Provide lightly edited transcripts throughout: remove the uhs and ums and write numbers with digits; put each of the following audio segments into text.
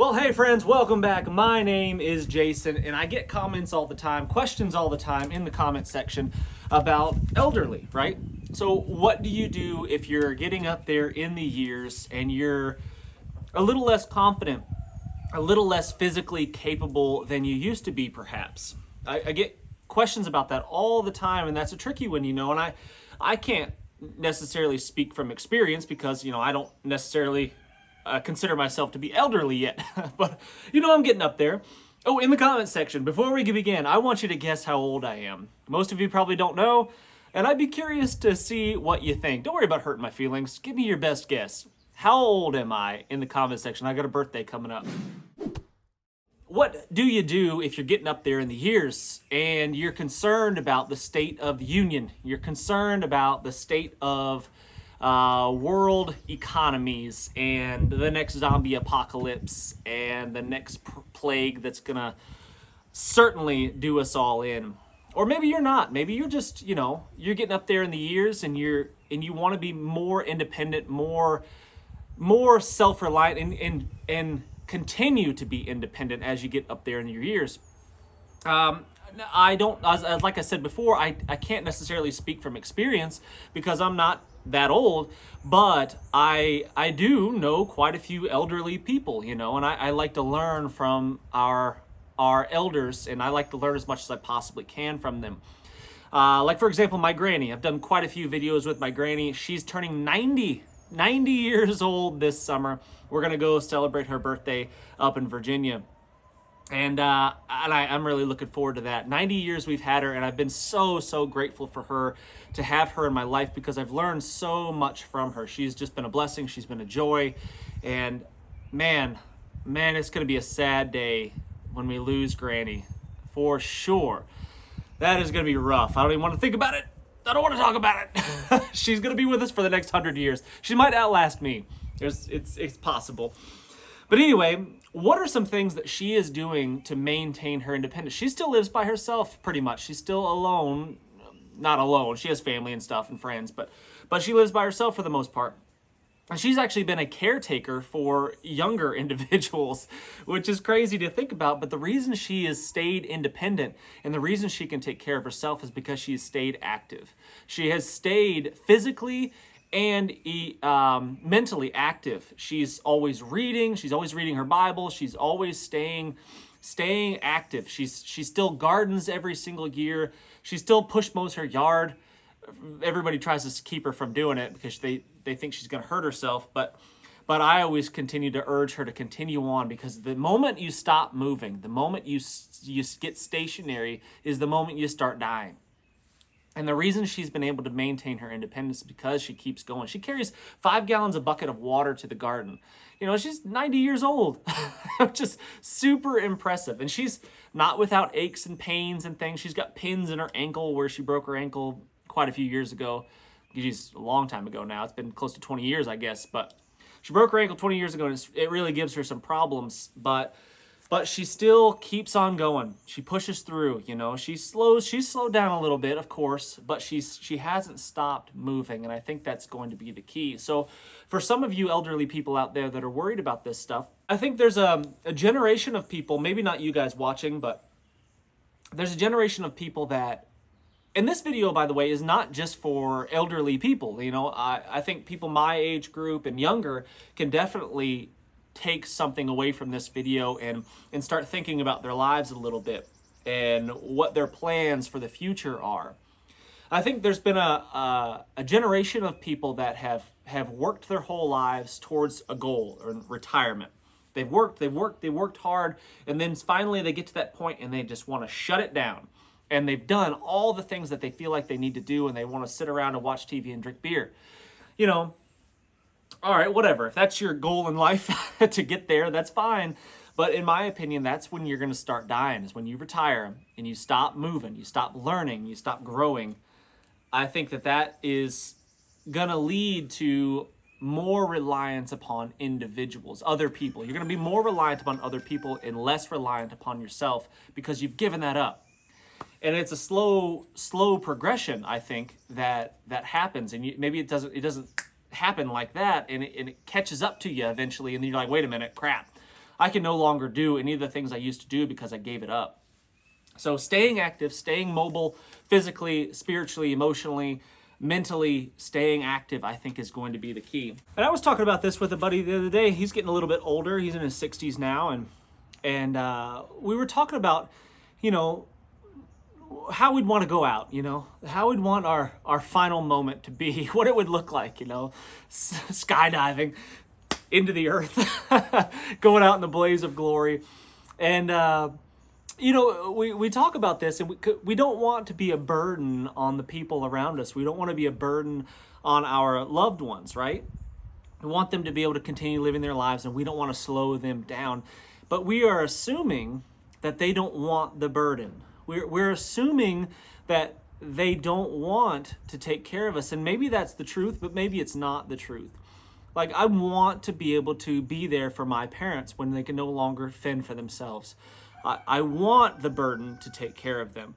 Well, hey friends, welcome back. My name is Jason, and I get comments all the time, questions all the time in the comment section about elderly, right? So what do you do if you're getting up there in the years and you're a little less confident, a little less physically capable than you used to be, perhaps? I get questions about that all the time, and that's a tricky one, and I can't necessarily speak from experience because, I don't necessarily consider myself to be elderly yet, but I'm getting up there. Oh, in the comment section, before we begin, I want you to guess how old I am. Most of you probably don't know, and I'd be curious to see what you think. Don't worry about hurting my feelings. Give me your best guess. How old am I in the comment section? I got a birthday coming up. What do you do if you're getting up there in the years and you're concerned about the state of the union? You're concerned about the state of world economies and the next zombie apocalypse and the next plague that's gonna certainly do us all in. Or maybe you're not. Maybe you're just, you're getting up there in the years and you want to be more independent, more self-reliant and continue to be independent as you get up there in your years. I don't, like I said before, I can't necessarily speak from experience because I'm not that old, but I do know quite a few elderly people, and I like to learn from our elders, and I like to learn as much as I possibly can from them. Like, for example, my granny. I've done quite a few videos with my granny. She's turning 90 years old this summer. We're going to go celebrate her birthday up in Virginia. And I'm really looking forward to that. 90 years we've had her, and I've been so grateful for her, to have her in my life, because I've learned so much from her. She's just been a blessing. She's been a joy. And man, it's going to be a sad day when we lose Granny, for sure. That is going to be rough. I don't even want to think about it. I don't want to talk about it. She's going to be with us for the next 100 years. She might outlast me. It's possible. But anyway, what are some things that she is doing to maintain her independence? She still lives by herself, pretty much. She's still alone. Not alone. She has family and stuff and friends, but she lives by herself for the most part. And she's actually been a caretaker for younger individuals, which is crazy to think about. But the reason she has stayed independent and the reason she can take care of herself is because she has stayed active. She has stayed physically and mentally active. She's always reading. She's always reading her Bible. She's always staying active. She still gardens every single year. She still push mows her yard. Everybody tries to keep her from doing it because they think she's going to hurt herself. But I always continue to urge her to continue on, because the moment you stop moving, the moment you get stationary, is the moment you start dying. And the reason she's been able to maintain her independence is because she keeps going. She carries 5 gallons a bucket of water to the garden. She's 90 years old, which is super impressive. And she's not without aches and pains and things. She's got pins in her ankle where she broke her ankle quite a few years ago. Geez, a long time ago now. It's been close to 20 years, I guess. But she broke her ankle 20 years ago, and it really gives her some problems. But she still keeps on going. She pushes through, She's slowed down a little bit, of course, but she hasn't stopped moving, and I think that's going to be the key. So for some of you elderly people out there that are worried about this stuff, I think there's a generation of people, maybe not you guys watching, but there's a generation of people that, and this video, by the way, is not just for elderly people. I think people my age group and younger can definitely take something away from this video and start thinking about their lives a little bit and what their plans for the future are. I think there's been a generation of people that have worked their whole lives towards a goal, or retirement. They've worked hard, and then finally they get to that point and they just want to shut it down. And they've done all the things that they feel like they need to do, and they want to sit around and watch TV and drink beer. All right, whatever. If that's your goal in life to get there, that's fine. But in my opinion, that's when you're going to start dying, is when you retire and you stop moving, you stop learning, you stop growing. I think that is going to lead to more reliance upon individuals, other people. You're going to be more reliant upon other people and less reliant upon yourself because you've given that up. And it's a slow progression, I think, that happens. And maybe it doesn't happen like that, and it catches up to you eventually, and then you're like, wait a minute, crap, I can no longer do any of the things I used to do because I gave it up. So staying active, staying mobile, physically, spiritually, emotionally, mentally, staying active, I think is going to be the key. And I was talking about this with a buddy the other day. He's getting a little bit older. He's in his 60s now. And we were talking about, you know, how we'd want to go out, you know, how we'd want our final moment to be, what it would look like, you know, skydiving into the earth, going out in the blaze of glory. And, you know, we talk about this, and we don't want to be a burden on the people around us. We don't want to be a burden on our loved ones, right? We want them to be able to continue living their lives, and we don't want to slow them down. But we are assuming that they don't want the burden. We're assuming that they don't want to take care of us. And maybe that's the truth, but maybe it's not the truth. Like, I want to be able to be there for my parents when they can no longer fend for themselves. I want the burden to take care of them.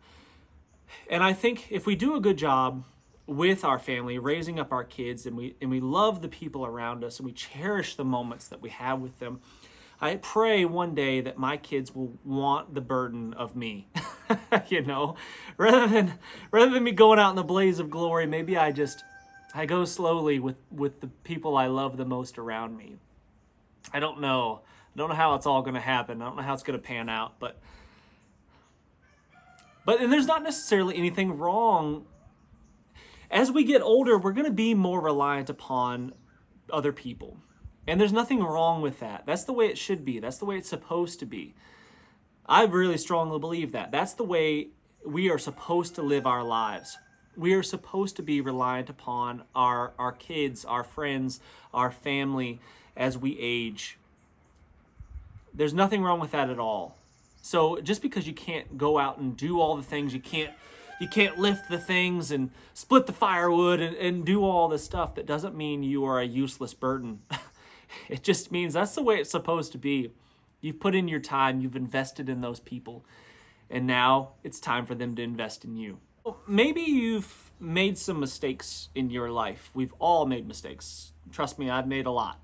And I think if we do a good job with our family, raising up our kids, and we love the people around us, and we cherish the moments that we have with them, I pray one day that my kids will want the burden of me. You know, rather than me going out in the blaze of glory, maybe I go slowly with the people I love the most around me. I don't know how it's all going to happen. I don't know how it's going to pan out, but and there's not necessarily anything wrong. As we get older, we're going to be more reliant upon other people. And there's nothing wrong with that. That's the way it should be. That's the way it's supposed to be. I really strongly believe that. That's the way we are supposed to live our lives. We are supposed to be reliant upon our kids, our friends, our family as we age. There's nothing wrong with that at all. So just because you can't go out and do all the things, you can't lift the things and split the firewood and do all this stuff, that doesn't mean you are a useless burden. It just means that's the way it's supposed to be. You've put in your time, you've invested in those people, and now it's time for them to invest in you. Maybe you've made some mistakes in your life. We've all made mistakes. Trust me, I've made a lot.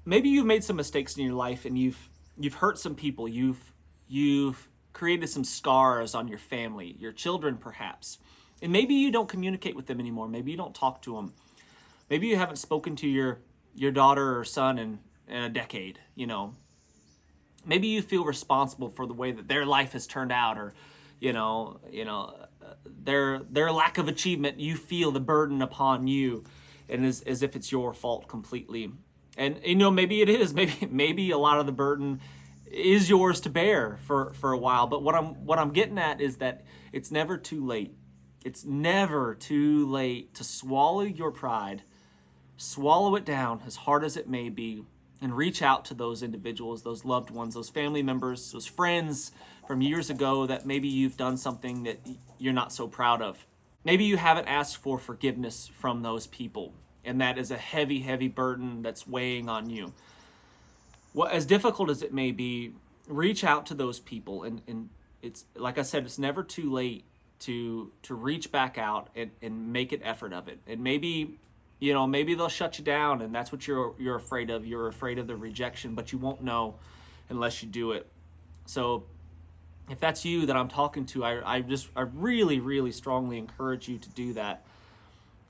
Maybe you've made some mistakes in your life, and you've hurt some people. You've created some scars on your family, your children perhaps. And maybe you don't communicate with them anymore. Maybe you don't talk to them. Maybe you haven't spoken to your daughter or son in a decade, you know. Maybe you feel responsible for the way that their life has turned out, or their lack of achievement. You feel the burden upon you, and as if it's your fault completely. And you know, maybe it is. Maybe a lot of the burden is yours to bear for a while. But what I'm getting at is that it's never too late. It's never too late to swallow your pride, swallow it down as hard as it may be, and reach out to those individuals, those loved ones, those family members, those friends from years ago that maybe you've done something that you're not so proud of. Maybe you haven't asked for forgiveness from those people, and that is a heavy, heavy burden that's weighing on you. Well, as difficult as it may be, reach out to those people, and it's, like I said, it's never too late to reach back out and make an effort of it. And maybe they'll shut you down, and that's what you're afraid of. You're afraid of the rejection, but you won't know unless you do it. So if that's you that I'm talking to, I really, really strongly encourage you to do that.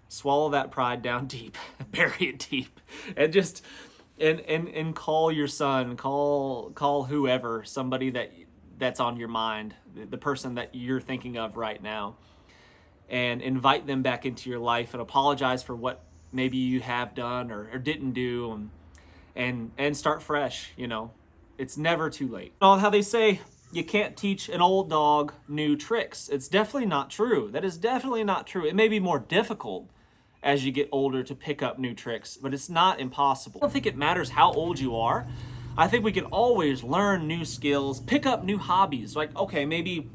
Swallow that pride down deep, bury it deep, and just and call your son, call whoever, somebody that's on your mind, the person that you're thinking of right now, and invite them back into your life and apologize for what maybe you have done or didn't do, and start fresh. You know, it's never too late. How they say you can't teach an old dog new tricks. It's definitely not true. That is definitely not true. It may be more difficult as you get older to pick up new tricks, but it's not impossible. I don't think it matters how old you are. I think we can always learn new skills, pick up new hobbies. Like, okay, maybe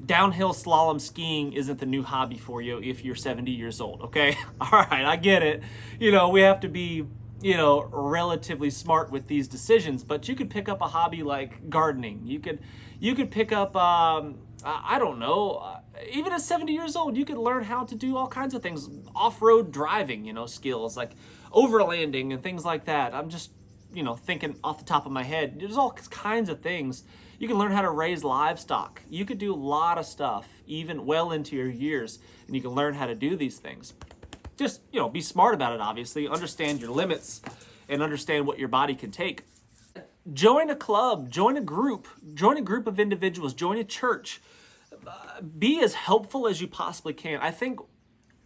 downhill slalom skiing isn't the new hobby for you if you're 70 years old, okay? All right, I get it. You know, we have to be, relatively smart with these decisions, but you could pick up a hobby like gardening. You could pick up, I don't know, even at 70 years old, you could learn how to do all kinds of things, off-road driving, skills like overlanding and things like that. I'm just thinking off the top of my head. There's all kinds of things. You can learn how to raise livestock. You could do a lot of stuff, even well into your years, and you can learn how to do these things. Just, be smart about it, obviously. Understand your limits and understand what your body can take. Join a club, join a group of individuals, join a church. Be as helpful as you possibly can. I think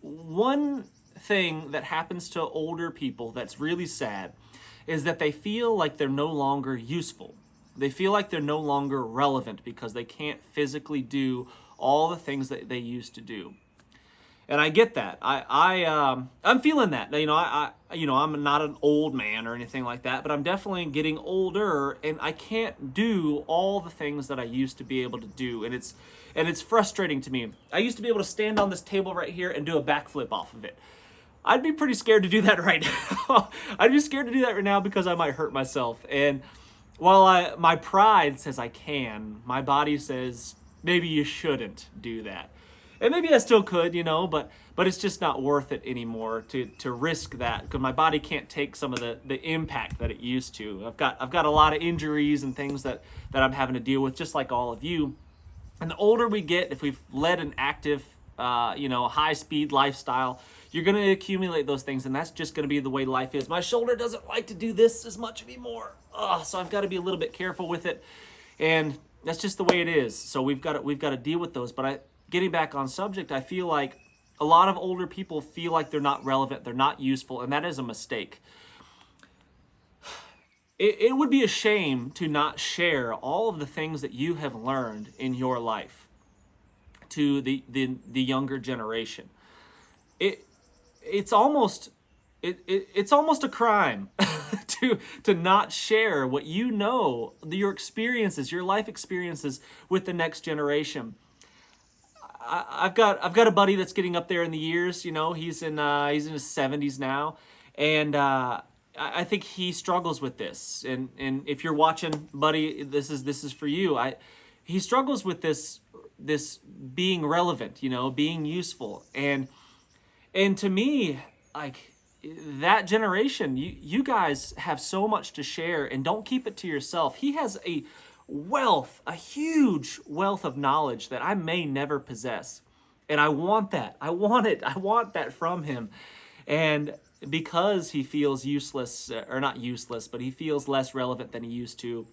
one thing that happens to older people that's really sad is that they feel like they're no longer useful. They feel like they're no longer relevant because they can't physically do all the things that they used to do. And I get that. I'm feeling that. I'm not an old man or anything like that, but I'm definitely getting older, and I can't do all the things that I used to be able to do, and it's frustrating to me. I used to be able to stand on this table right here and do a backflip off of it. I'd be pretty scared to do that right now. I'd be scared to do that right now because I might hurt myself. And while my pride says I can, my body says maybe you shouldn't do that. And maybe I still could, but it's just not worth it anymore to risk that, because my body can't take some of the impact that it used to. I've got a lot of injuries and things that I'm having to deal with, just like all of you. And the older we get, if we've led an active, high-speed lifestyle, you're going to accumulate those things, and that's just going to be the way life is. My shoulder doesn't like to do this as much anymore, so I've got to be a little bit careful with it, and that's just the way it is. So we've got to deal with those. But getting back on subject, I feel like a lot of older people feel like they're not relevant, they're not useful, and that is a mistake. It would be a shame to not share all of the things that you have learned in your life to the younger generation. It's almost a crime to not share what your experiences, your life experiences with the next generation. I've got a buddy that's getting up there in the years. He's in his 70s now, and I think he struggles with this. And if you're watching, buddy, this is for you. He struggles with this being relevant, being useful, and to me, like, that generation, you guys have so much to share, and don't keep it to yourself. He has a huge wealth of knowledge that I may never possess. And I want that. I want it. I want that from him. And because he feels useless, or not useless, but he feels less relevant than he used to,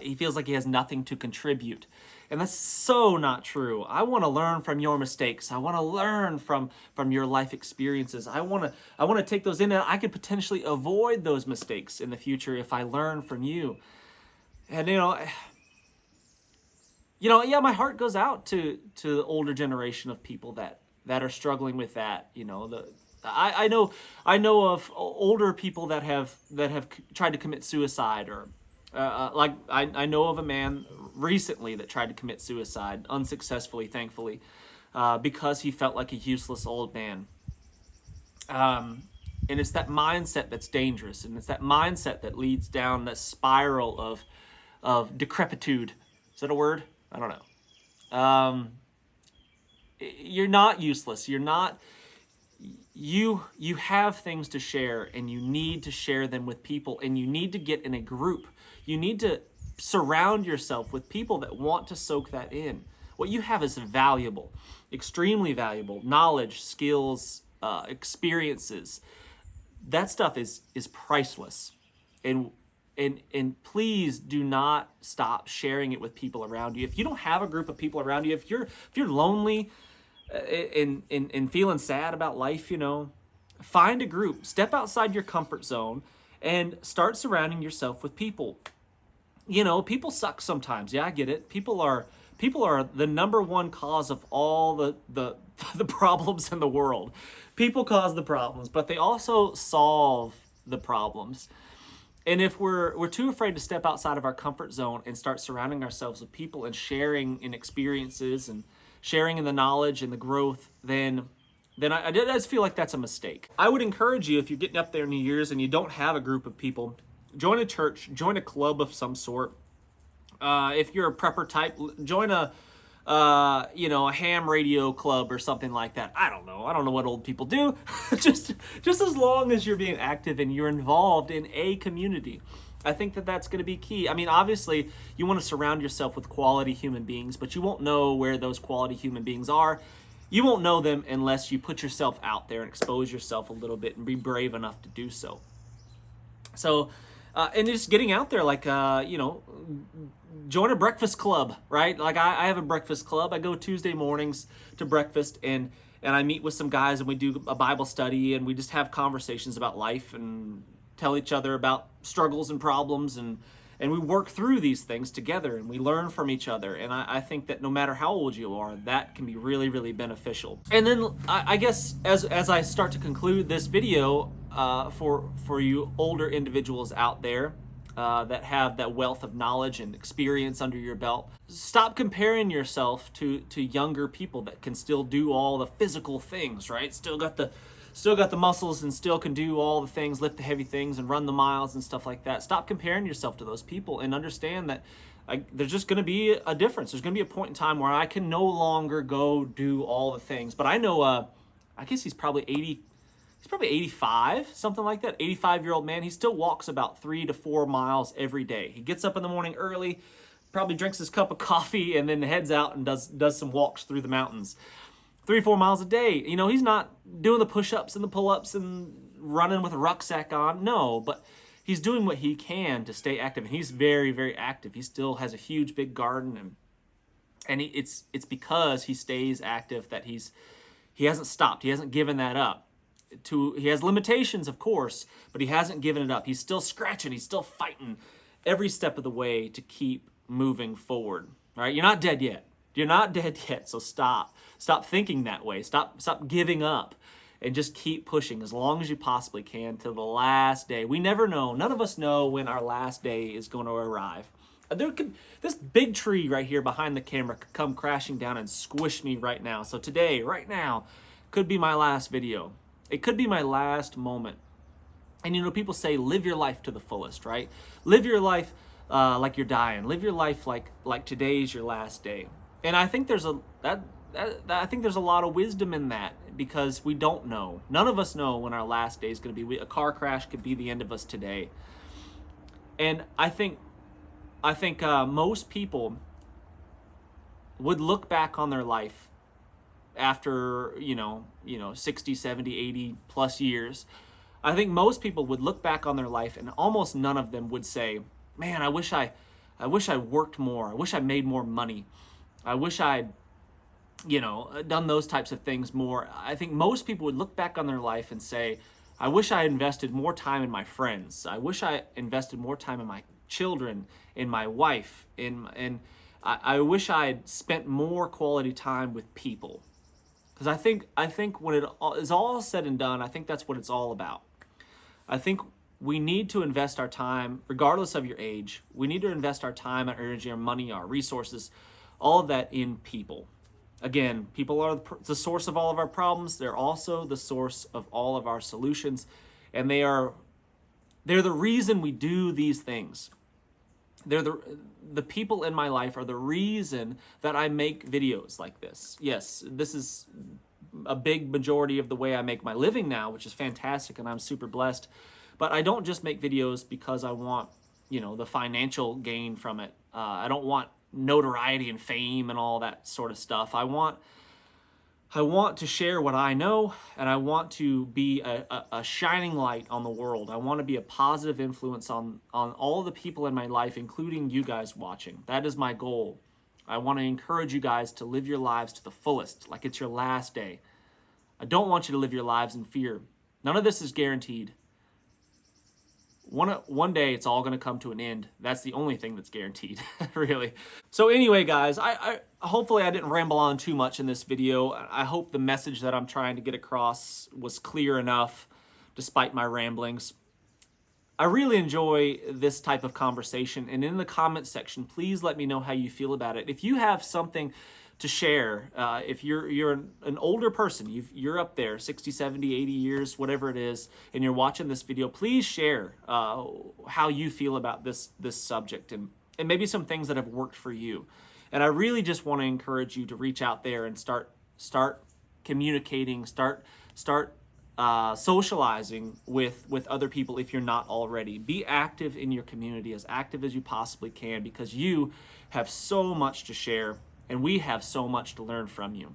he feels like he has nothing to contribute. And that's so not true. I want to learn from your mistakes. I want to learn from your life experiences. I want to take those in, and I could potentially avoid those mistakes in the future if I learn from you. And my heart goes out to the older generation of people that are struggling with that. I know of older people that have tried to commit suicide, or I know of a man recently that tried to commit suicide unsuccessfully, thankfully, because he felt like a useless old man. And it's that mindset that's dangerous, and it's that mindset that leads down that spiral of decrepitude. Is that a word? I don't know. You're not useless. You're not. You have things to share, and you need to share them with people, and you need to get in a group. You need to surround yourself with people that want to soak that in. What you have is valuable, extremely valuable. Knowledge, skills, experiences. That stuff is priceless. And please do not stop sharing it with people around you. If you don't have a group of people around you, if you're lonely and feeling sad about life, find a group. Step outside your comfort zone and start surrounding yourself with people. People suck sometimes. Yeah, I get it. People are the number one cause of all the problems in the world. People cause the problems, but they also solve the problems. And if we're too afraid to step outside of our comfort zone and start surrounding ourselves with people and sharing in experiences and sharing in the knowledge and the growth, then I just feel like that's a mistake. I would encourage you, if you're getting up there in the years and you don't have a group of people, join a church, join a club of some sort. If you're a prepper type, join a a ham radio club or something like that. I don't know. I don't know what old people do. just as long as you're being active and you're involved in a community. I think that that's going to be key. I mean, obviously, you want to surround yourself with quality human beings, but you won't know where those quality human beings are. You won't know them unless you put yourself out there and expose yourself a little bit and be brave enough to do so. So, and just getting out there, like, join a breakfast club, right? Like I have a breakfast club. I go Tuesday mornings to breakfast, and I meet with some guys, and we do a Bible study, and we just have conversations about life and tell each other about struggles and problems, and we work through these things together, and we learn from each other. And I think that no matter how old you are, that can be really, really beneficial. And then I guess as I start to conclude this video, for you older individuals out there that have that wealth of knowledge and experience under your belt, stop comparing yourself to younger people that can still do all the physical things, right? Still got the muscles and still can do all the things, lift the heavy things and run the miles and stuff like that. Stop comparing yourself to those people and understand that there's just going to be a difference. There's going to be a point in time where I can no longer go do all the things. But I know, I guess he's probably 80. He's probably 85, something like that. 85-year-old man. He still walks about 3 to 4 miles every day. He gets up in the morning early, probably drinks his cup of coffee, and then heads out and does some walks through the mountains. 3 or 4 miles a day. He's not doing the push-ups and the pull-ups and running with a rucksack on. No, but he's doing what he can to stay active, and he's very, very active. He still has a huge, big garden, and it's because he stays active that he hasn't stopped. He hasn't given that up. He has limitations, of course, but he hasn't given it up. He's still scratching. He's still fighting every step of the way to keep moving forward. All right, you're not dead yet. You're not dead yet, so stop thinking that way. Stop giving up, and just keep pushing as long as you possibly can till the last day. We never know. None of us know when our last day is going to arrive. This big tree right here behind the camera could come crashing down and squish me right now. So today, right now, could be my last video. It could be my last moment. And people say live your life to the fullest, right? Live your life like you're dying. Live your life like today's your last day. And I think there's a lot of wisdom in that, because we don't know. None of us know when our last day is going to be. A car crash could be the end of us today. And I think most people would look back on their life after 60, 70, 80 plus years. I think most people would look back on their life, and almost none of them would say, man, I wish I worked more. I wish I made more money. I wish I'd done those types of things more. I think most people would look back on their life and say, I wish I invested more time in my friends. I wish I invested more time in my children, in my wife, and I wish I had spent more quality time with people. Because I think when it is all said and done, I think that's what it's all about. I think we need to invest our time, regardless of your age. We need to invest our time, our energy, our money, our resources, all of that in people. Again, people are the source of all of our problems. They're also the source of all of our solutions, and they're the reason we do these things. They're the people in my life are the reason that I make videos like this. Yes, this is a big majority of the way I make my living now, which is fantastic, and I'm super blessed. But I don't just make videos because I want, the financial gain from it. I don't want notoriety and fame and all that sort of stuff. I want to share what I know, and I want to be a shining light on the world. I want to be a positive influence on all the people in my life, including you guys watching. That is my goal. I want to encourage you guys to live your lives to the fullest, like it's your last day. I don't want you to live your lives in fear. None of this is guaranteed. One day it's all going to come to an end. That's the only thing that's guaranteed, really. So anyway, guys, I hopefully I didn't ramble on too much in this video. I hope the message that I'm trying to get across was clear enough, despite my ramblings. I really enjoy this type of conversation, and in the comment section, please let me know how you feel about it. If you have something to share, if you're an older person, you're up there 60, 70, 80 years, whatever it is, and you're watching this video, please share how you feel about this subject, and maybe some things that have worked for you. And I really just want to encourage you to reach out there and start communicating, start socializing with other people if you're not already. Be active in your community, as active as you possibly can, because you have so much to share and we have so much to learn from you.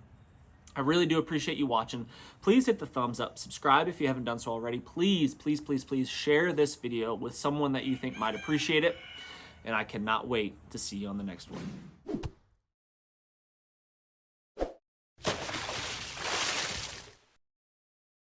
I really do appreciate you watching. Please hit the thumbs up, subscribe if you haven't done so already. Please, please, please, please share this video with someone that you think might appreciate it. And I cannot wait to see you on the next one.